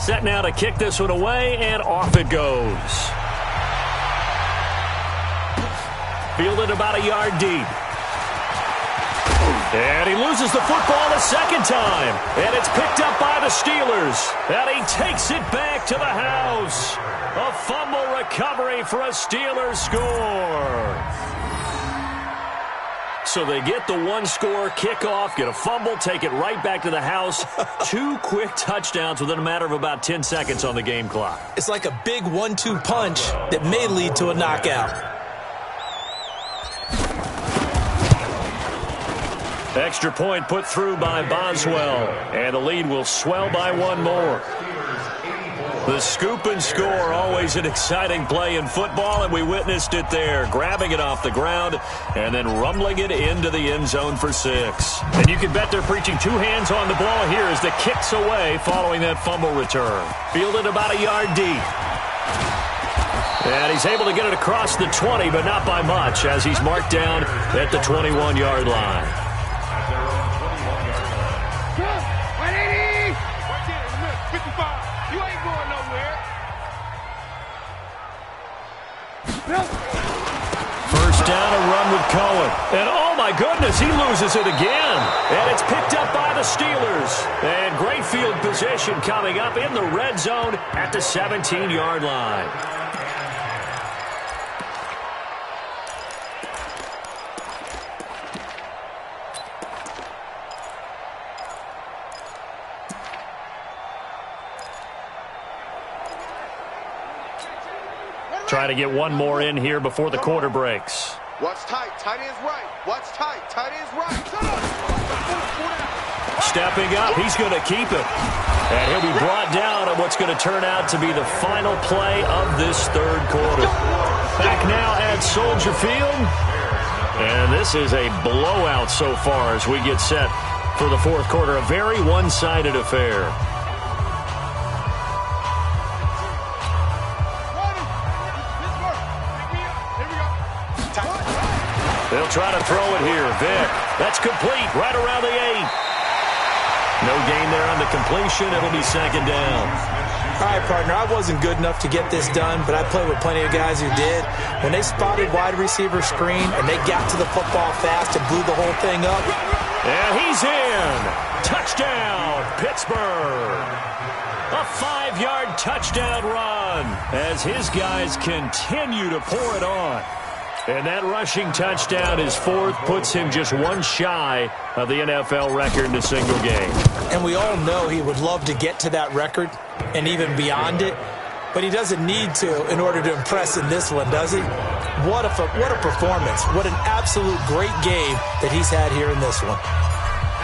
Set now to kick this one away, and off it goes. Fielded about a yard deep. And he loses the football a second time. And it's picked up by the Steelers. And he takes it back to the house. A fumble recovery for a Steelers score. So they get the one-score kickoff, get a fumble, take it right back to the house. 2 quick touchdowns within a matter of about 10 seconds on the game clock. It's like a big 1-2 punch that may lead to a knockout. Extra point put through by Boswell, and the lead will swell by 1 more. The scoop and score, always an exciting play in football, and we witnessed it there, grabbing it off the ground and then rumbling it into the end zone for 6. And you can bet they're preaching 2 hands on the ball here as the kick's away following that fumble return. Fielded about a yard deep. And he's able to get it across the 20, but not by much, as he's marked down at the 21-yard line. First down, a run with Cohen. And oh my goodness, he loses it again. And it's picked up by the Steelers. And great field position coming up in the red zone at the 17-yard line. Try to get one more in here before the quarter breaks. Watch tight. Tight end's right. Watch tight. Tight end's right. Stepping up, he's going to keep it. And he'll be brought down on what's going to turn out to be the final play of this third quarter. Back now at Soldier Field. And this is a blowout so far as we get set for the fourth quarter. A very one-sided affair. They'll try to throw it here. Vick. That's complete right around the 8. No gain there on the completion. It'll be second down. All right, partner, I wasn't good enough to get this done, but I played with plenty of guys who did. When they spotted wide receiver screen and they got to the football fast and blew the whole thing up. And he's in. Touchdown, Pittsburgh. A 5-yard touchdown run as his guys continue to pour it on. And that rushing touchdown is 4th, puts him just 1 shy of the NFL record in a single game. And we all know he would love to get to that record and even beyond it, but he doesn't need to in order to impress in this one, does he? What a performance. What an absolute great game that he's had here in this one.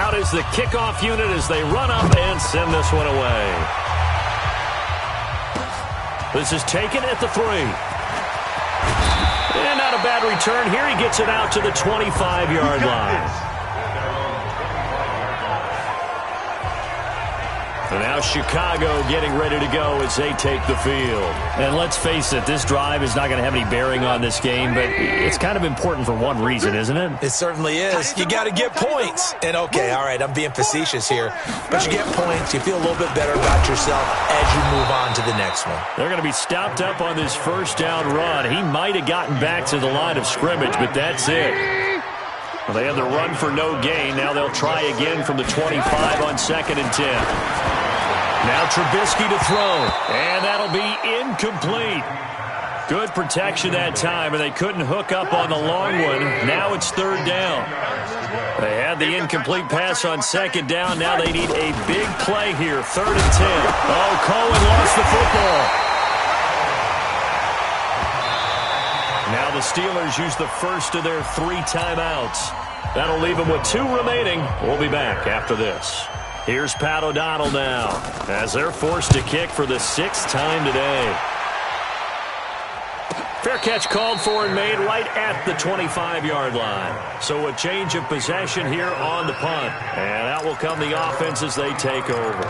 Out is the kickoff unit as they run up and send this one away. This is taken at the 3. And not a bad return here. He gets it out to the 25-yard line. And now Chicago getting ready to go as they take the field. And let's face it, this drive is not going to have any bearing on this game, but it's kind of important for one reason, isn't it? It certainly is. You got to get points. And okay, all right, I'm being facetious here, but you get points, you feel a little bit better about yourself as you move on to the next one. They're going to be stopped up on this first down run. He might have gotten back to the line of scrimmage, but that's it. Well, they had the run for no gain. Now they'll try again from the 25 on 2nd and 10. Now Trubisky to throw, and that'll be incomplete. Good protection that time, and they couldn't hook up on the long one. Now it's 3rd down. They had the incomplete pass on 2nd down. Now they need a big play here, 3rd and 10. Oh, Cohen lost the football. Now the Steelers use the first of their 3 timeouts. That'll leave them with 2 remaining. We'll be back after this. Here's Pat O'Donnell now as they're forced to kick for the 6th time today. Fair catch called for and made right at the 25-yard line. So a change of possession here on the punt. And out will come the offense as they take over.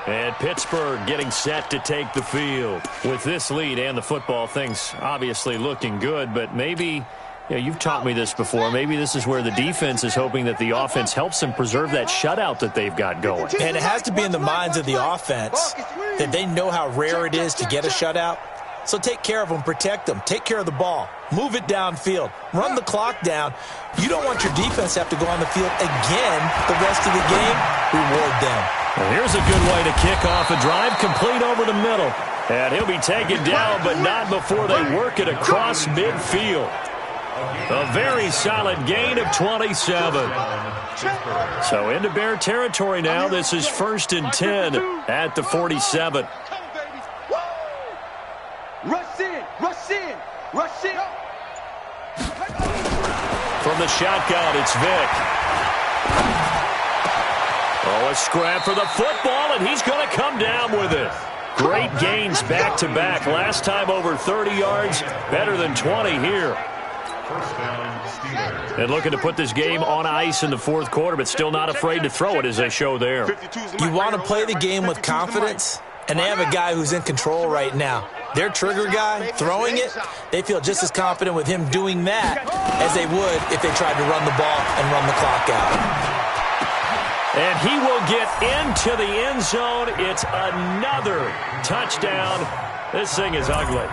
And Pittsburgh getting set to take the field. With this lead and the football, things obviously looking good, but maybe Yeah, you've taught me this before. Maybe this is where the defense is hoping that the offense helps them preserve that shutout that they've got going. And it has to be in the minds of the offense that they know how rare it is to get a shutout. So take care of them, protect them, take care of the ball, move it downfield, run the clock down. You don't want your defense to have to go on the field again the rest of the game. Reward them. Well, here's a good way to kick off a drive, complete over the middle. And he'll be taken down, but not before they work it across midfield. A very solid gain of 27. So into Bear territory now. This is 1st and 10 at the 47. Rush in, rush in, rush in. From the shotgun, it's Vick. Oh, a scrap for the football, and he's going to come down with it. Great gains back-to-back. Last time over 30 yards, better than 20 here. And looking to put this game on ice in the fourth quarter, but still not afraid to throw it as they show there. You want to play the game with confidence, and they have a guy who's in control right now. Their trigger guy, throwing it, they feel just as confident with him doing that as they would if they tried to run the ball and run the clock out. And he will get into the end zone. It's another touchdown. This thing is ugly.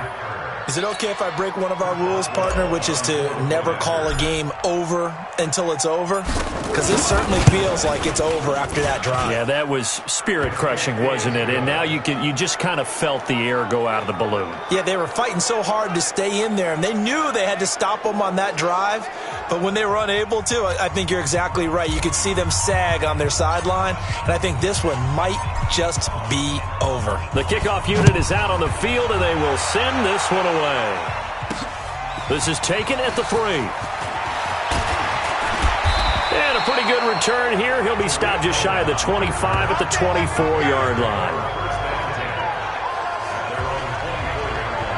Is it okay if I break one of our rules, partner, which is to never call a game over until it's over? Because this certainly feels like it's over after that drive. Yeah, that was spirit-crushing, wasn't it? And now you just kind of felt the air go out of the balloon. Yeah, they were fighting so hard to stay in there, and they knew they had to stop them on that drive. But when they were unable to, I think you're exactly right. You could see them sag on their sideline, and I think this one might just be over. The kickoff unit is out on the field, and they will send this one away. This is taken at the 3. And a pretty good return here. He'll be stopped just shy of the 25 at the 24-yard line.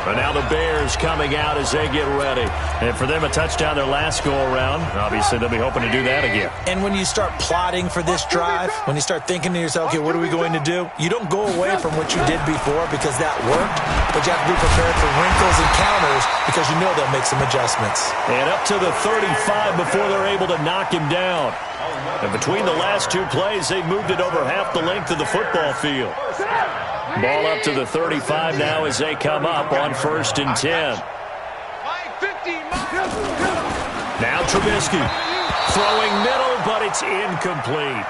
But now the Bears coming out as they get ready. And for them, a touchdown their last go-around. Obviously, they'll be hoping to do that again. And when you start plotting for this drive, when you start thinking to yourself, okay, what are we going to do? You don't go away from what you did before because that worked. But you have to be prepared for wrinkles and counters because you know they'll make some adjustments. And up to the 35 before they're able to knock him down. And between the last two plays, they've moved it over half the length of the football field. Ball up to the 35 now as they come up on 1st and 10. Now Trubisky throwing middle, but it's incomplete.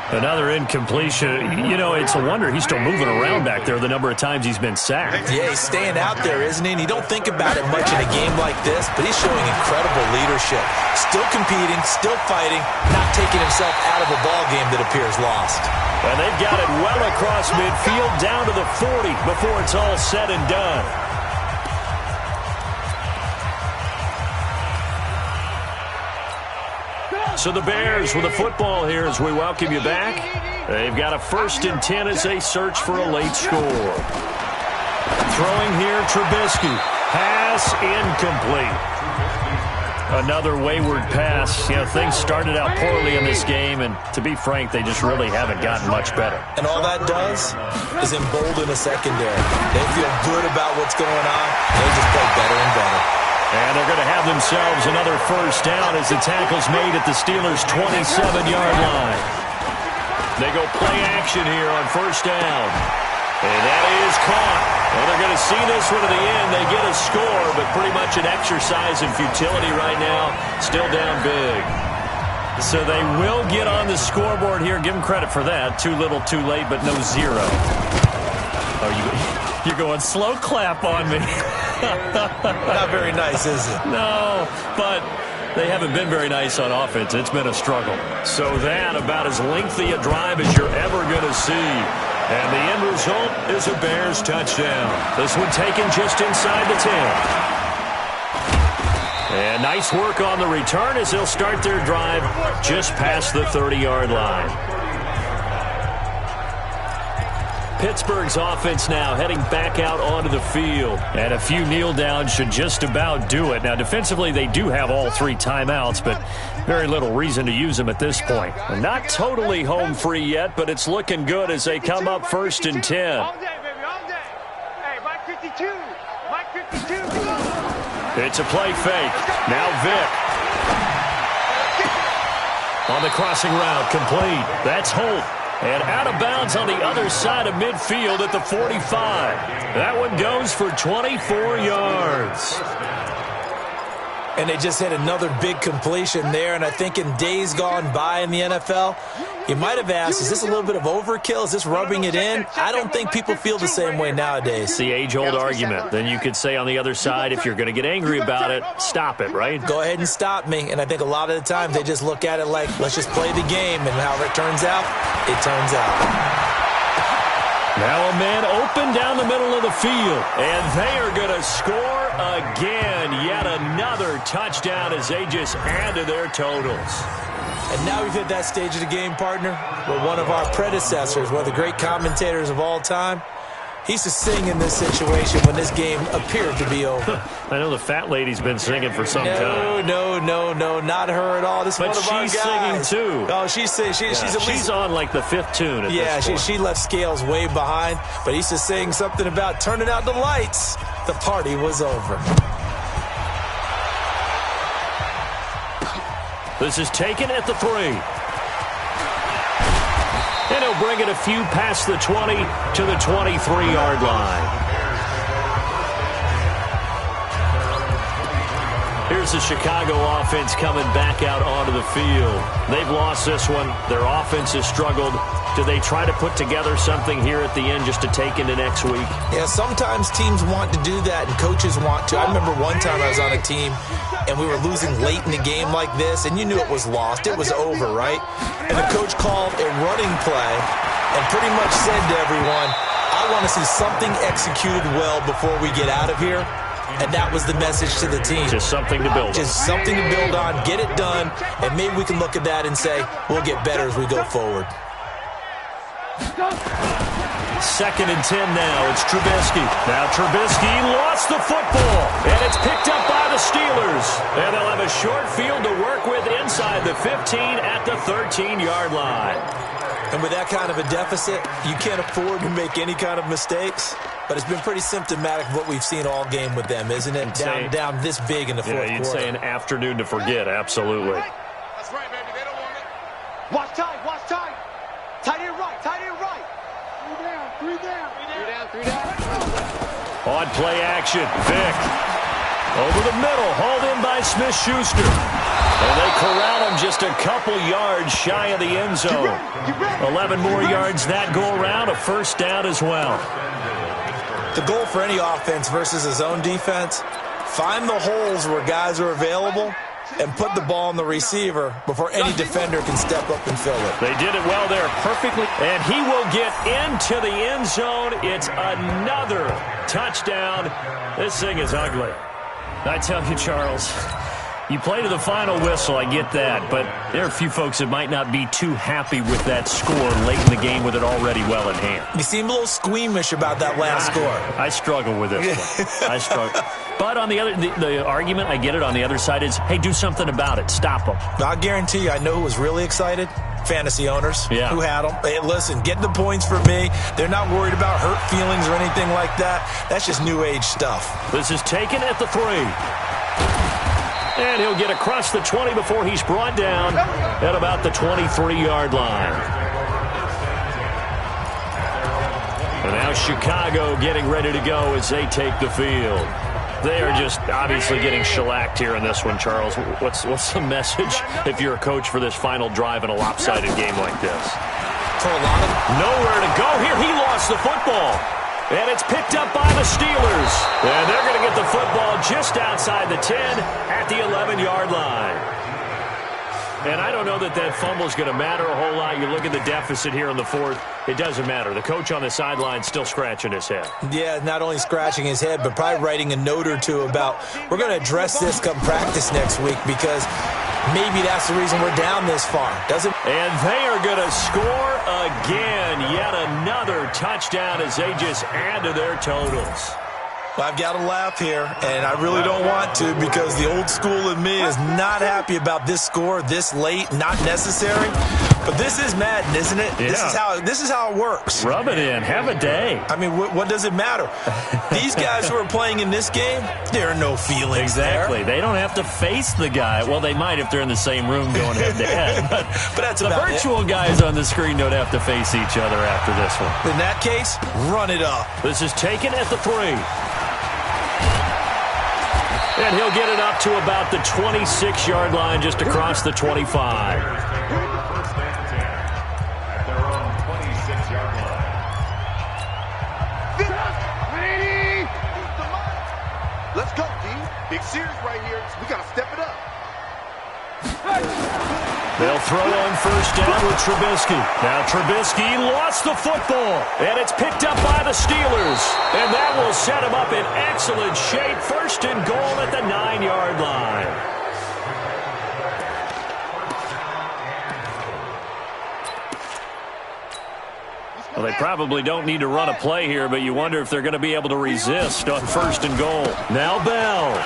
Another incompletion. You know, it's a wonder he's still moving around back there the number of times he's been sacked. Yeah, he's staying out there, isn't he? And you don't think about it much in a game like this, but he's showing incredible leadership. Still competing, still fighting, not taking himself out of a ball game that appears lost. And they've got it well across midfield down to the 40 before it's all said and done. So the Bears with the football here as we welcome you back. They've got a 1st and 10 as they search for a late score. Throwing here, Trubisky. Pass incomplete. Another wayward pass. You know, things started out poorly in this game, and to be frank, they just really haven't gotten much better. And all that does is embolden a secondary. They feel good about what's going on. They just play better and better. And they're going to have themselves another 1st down as the tackle's made at the Steelers' 27-yard line. They go play action here on 1st down. And that is caught. Well, they're going to see this one to the end. They get a score, but pretty much an exercise in futility right now. Still down big. So they will get on the scoreboard here. Give them credit for that. Too little, too late, but no zero. Oh, you're going slow clap on me. Not very nice, is it? No, but they haven't been very nice on offense. It's been a struggle. So that about as lengthy a drive as you're ever going to see. And the end result is a Bears touchdown. This one taken just inside the 10. And nice work on the return as they'll start their drive just past the 30-yard line. Pittsburgh's offense now heading back out onto the field. And a few kneel downs should just about do it. Now, defensively, they do have all 3 timeouts, but very little reason to use them at this point. They're not totally home free yet, but it's looking good as they come up 1st and 10. All day, baby, all day. Hey, Mike 52. Mike 52. It's a play fake. Now Vick. On the crossing route, complete. That's Holt. And out of bounds on the other side of midfield at the 45. That one goes for 24 yards. And they just hit another big completion there. And I think in days gone by in the NFL, you might have asked, is this a little bit of overkill? Is this rubbing it in? I don't think people feel the same way nowadays. It's the age-old argument. Then you could say on the other side, if you're going to get angry about it, stop it, right? Go ahead and stop me. And I think a lot of the times they just look at it like, let's just play the game. And however it turns out, it turns out. Now a man open down the middle of the field. And they are going to score again. Yet another touchdown as they just add to their totals. And now we've hit that stage of the game, partner, where one of our predecessors, one of the great commentators of all time, he used to sing in this situation when this game appeared to be over. I know the fat lady's been singing for some time. No, not her at all. This is one of our guys. But she's singing, too. Oh, she's at least... She's on, like, the fifth tune at this point. She left Scales way behind, but he used to sing something about turning out the lights. The party was over. This is taken at the 3. And he'll bring it a few past the 20 to the 23-yard line. Here's the Chicago offense coming back out onto the field. They've lost this one. Their offense has struggled. Do they try to put together something here at the end just to take into next week? Yeah, sometimes teams want to do that and coaches want to. I remember one time I was on a team and we were losing late in the game like this, and you knew it was lost. It was over, right? And the coach called a running play and pretty much said to everyone, I want to see something executed well before we get out of here. And that was the message to the team. Just something to build on. Just something to build on, get it done, and maybe we can look at that and say, we'll get better as we go forward. 2nd and 10 now. It's Trubisky. Now Trubisky lost the football, and it's picked up by the Steelers. And they'll have a short field to work with inside the 15 at the 13-yard line. And with that kind of a deficit, you can't afford to make any kind of mistakes. But it's been pretty symptomatic of what we've seen all game with them, isn't it? Down this big in the fourth quarter. Yeah, you'd say an afternoon to forget, absolutely. That's right, baby. They don't want it. Watch tight, watch tight. Tight end right, tight end right. Three down. On play action, Vick. Over the middle, hauled in by Smith-Schuster. And they corral him just a couple yards shy of the end zone. 11 more yards that go around, a first down as well. The goal for any offense versus his own defense, find the holes where guys are available and put the ball on the receiver before any defender can step up and fill it. They did it well there, perfectly. And he will get into the end zone. It's another touchdown. This thing is ugly. I tell you, Charles, you play to the final whistle, I get that, but there are a few folks that might not be too happy with that score late in the game with it already well in hand. You seem a little squeamish about that last score. I struggle with this one. I struggle. But on the other, the argument, I get it, on the other side is, hey, do something about it. Stop them. I guarantee you, I know who was really excited. Fantasy owners who had them. Hey, listen, get the points for me. They're not worried about hurt feelings or anything like that. That's just new age stuff. This is taken at the 3. And he'll get across the 20 before he's brought down at about the 23-yard line. And now Chicago getting ready to go as they take the field. They are just obviously getting shellacked here in this one, Charles. What's the message if you're a coach for this final drive in a lopsided game like this? For a lot of nowhere to go here. He lost the football. And it's picked up by the Steelers. And they're going to get the football just outside the 10 at the 11-yard line. And I don't know that fumble is going to matter a whole lot. You look at the deficit here in the 4th. It doesn't matter. The coach on the sideline still scratching his head. Yeah, not only scratching his head, but probably writing a note or two about, we're going to address this come practice next week because maybe that's the reason we're down this far. And they are going to score again. Yet another touchdown as they just add to their totals. Well, I've got to laugh here, and I really don't want to because the old school in me is not happy about this score this late, not necessary. But this is Madden, isn't it? Yeah. This is how it works. Rub it in. Have a day. I mean, what does it matter? These guys who are playing in this game, there are no feelings Exactly. there. They don't have to face the guy. Well, they might if they're in the same room going head-to-head. But that's the about virtual guys on the screen don't have to face each other after this one. In that case, run it up. This is taken at the 3. And he'll get it up to about the 26-yard line, just across the 25. Let's go, D. Big series right here. We got to step it up. They'll throw on first down with Trubisky. Now Trubisky lost the football, and it's picked up by the Steelers. And that will set him up in excellent shape. First and goal at the 9-yard line. Well, they probably don't need to run a play here, but you wonder if they're going to be able to resist on first and goal. Now Bell.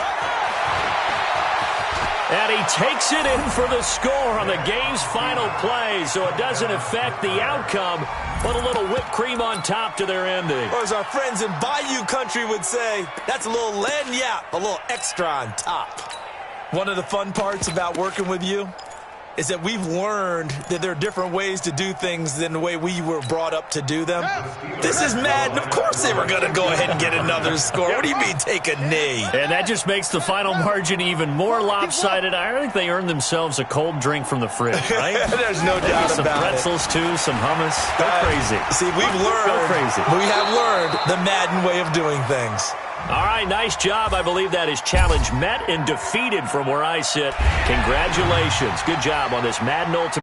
And he takes it in for the score on the game's final play, so it doesn't affect the outcome, but a little whipped cream on top to their ending. Or as our friends in Bayou Country would say, that's a little lagniappe, a little extra on top. One of the fun parts about working with you is that we've learned that there are different ways to do things than the way we were brought up to do them. This is Madden. Of course they were going to go ahead and get another score. What do you mean take a knee? And that just makes the final margin even more lopsided. I think they earned themselves a cold drink from the fridge, right? There's no doubt some about pretzels, too, some hummus. Go crazy. See, we have learned the Madden way of doing things. All right, nice job. I believe that is challenge met and defeated from where I sit. Congratulations. Good job on this Madden Ultimate.